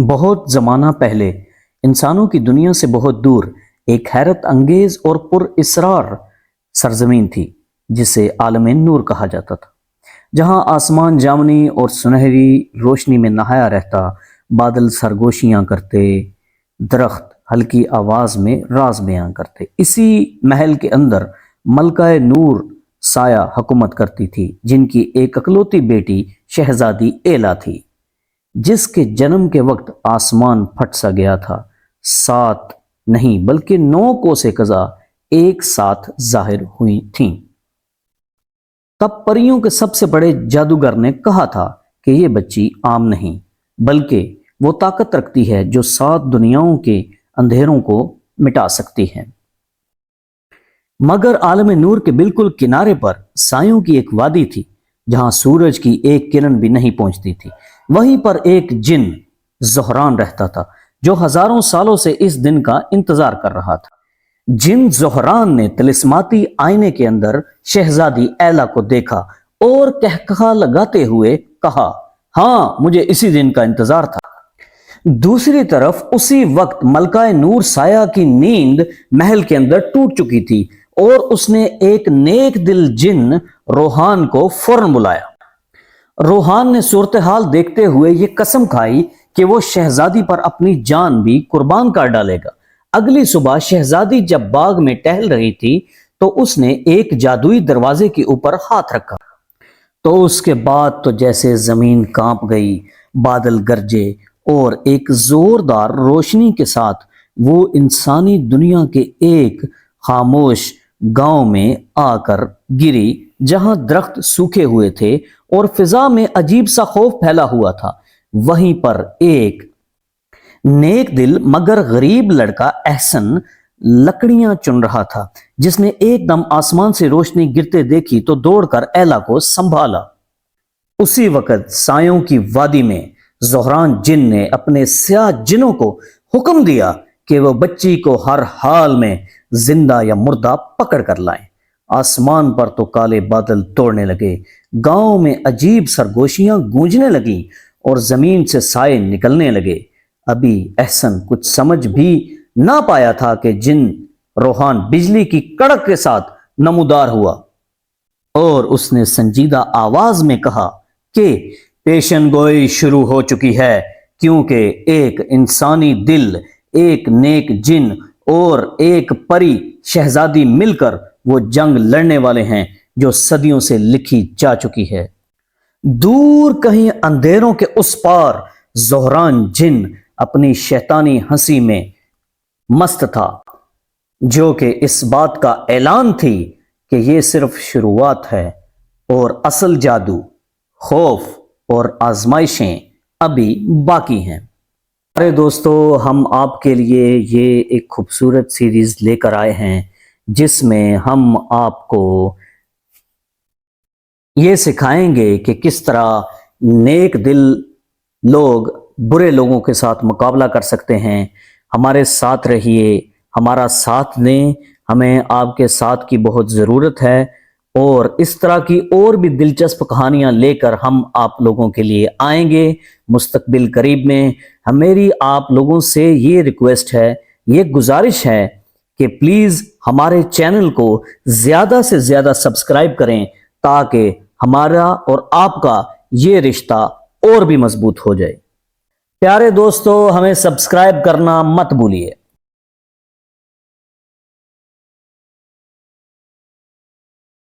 بہت زمانہ پہلے انسانوں کی دنیا سے بہت دور ایک حیرت انگیز اور پر اسرار سرزمین تھی جسے عالم نور کہا جاتا تھا، جہاں آسمان جامنی اور سنہری روشنی میں نہایا رہتا، بادل سرگوشیاں کرتے، درخت ہلکی آواز میں راز بیان کرتے۔ اسی محل کے اندر ملکہ نور سایہ حکومت کرتی تھی، جن کی ایک اکلوتی بیٹی شہزادی ایلا تھی، جس کے جنم کے وقت آسمان پھٹ سا گیا تھا۔ 7 نہیں بلکہ 9 کوسیں قضا ایک ساتھ ظاہر ہوئی تھیں۔ تب پریوں کے سب سے بڑے جادوگر نے کہا تھا کہ یہ بچی عام نہیں بلکہ وہ طاقت رکھتی ہے جو 7 دنیاؤں کے اندھیروں کو مٹا سکتی ہے۔ مگر عالم نور کے بالکل کنارے پر سایوں کی ایک وادی تھی، جہاں سورج کی ایک کرن بھی نہیں پہنچتی تھی۔ وہیں پر ایک جن زہران رہتا تھا، جو ہزاروں سالوں سے اس دن کا انتظار کر رہا تھا۔ جن زہران نے طلسماتی آئینے کے اندر شہزادی ایلا کو دیکھا اور کہکہا لگاتے ہوئے کہا، ہاں مجھے اسی دن کا انتظار تھا۔ دوسری طرف اسی وقت ملکہ نور سایہ کی نیند محل کے اندر ٹوٹ چکی تھی اور اس نے ایک نیک دل جن روحان کو فوراً بلایا۔ روحان نے صورتحال دیکھتے ہوئے یہ قسم کھائی کہ وہ شہزادی پر اپنی جان بھی قربان کر ڈالے گا۔ اگلی صبح شہزادی جب باغ میں ٹہل رہی تھی تو اس نے ایک جادوئی دروازے کے اوپر ہاتھ رکھا، تو اس کے بعد تو جیسے زمین کانپ گئی، بادل گرجے اور ایک زوردار روشنی کے ساتھ وہ انسانی دنیا کے ایک خاموش گاؤں میں آ کر گری، جہاں درخت سوکھے ہوئے تھے اور فضا میں عجیب سا خوف پھیلا ہوا تھا۔ وہیں پر ایک نیک دل مگر غریب لڑکا احسن لکڑیاں چن رہا تھا، جس نے ایک دم آسمان سے روشنی گرتے دیکھی تو دوڑ کر ایلا کو سنبھالا۔ اسی وقت سایوں کی وادی میں زہران جن نے اپنے سیاہ جنوں کو حکم دیا کہ وہ بچی کو ہر حال میں زندہ یا مردہ پکڑ کر لائیں۔ آسمان پر تو کالے بادل توڑنے لگے، گاؤں میں عجیب سرگوشیاں گونجنے لگیں اور زمین سے سائے نکلنے لگے۔ ابھی احسن کچھ سمجھ بھی نہ پایا تھا کہ جن روحان بجلی کی کڑک کے ساتھ نمودار ہوا اور اس نے سنجیدہ آواز میں کہا کہ پیشن گوئی شروع ہو چکی ہے، کیونکہ ایک انسانی دل، ایک نیک جن اور ایک پری شہزادی مل کر وہ جنگ لڑنے والے ہیں جو صدیوں سے لکھی جا چکی ہے۔ دور کہیں اندھیروں کے اس پار زہران جن اپنی شیطانی ہنسی میں مست تھا، جو کہ اس بات کا اعلان تھی کہ یہ صرف شروعات ہے اور اصل جادو، خوف اور آزمائشیں ابھی باقی ہیں۔ ارے دوستو، ہم آپ کے لیے یہ ایک خوبصورت سیریز لے کر آئے ہیں جس میں ہم آپ کو یہ سکھائیں گے کہ کس طرح نیک دل لوگ برے لوگوں کے ساتھ مقابلہ کر سکتے ہیں۔ ہمارے ساتھ رہیے، ہمارا ساتھ دیں، ہمیں آپ کے ساتھ کی بہت ضرورت ہے، اور اس طرح کی اور بھی دلچسپ کہانیاں لے کر ہم آپ لوگوں کے لیے آئیں گے مستقبل قریب میں۔ میری آپ لوگوں سے یہ ریکویسٹ ہے، یہ گزارش ہے کہ پلیز ہمارے چینل کو زیادہ سے زیادہ سبسکرائب کریں تاکہ ہمارا اور آپ کا یہ رشتہ اور بھی مضبوط ہو جائے۔ پیارے دوستو، ہمیں سبسکرائب کرنا مت بھولیے۔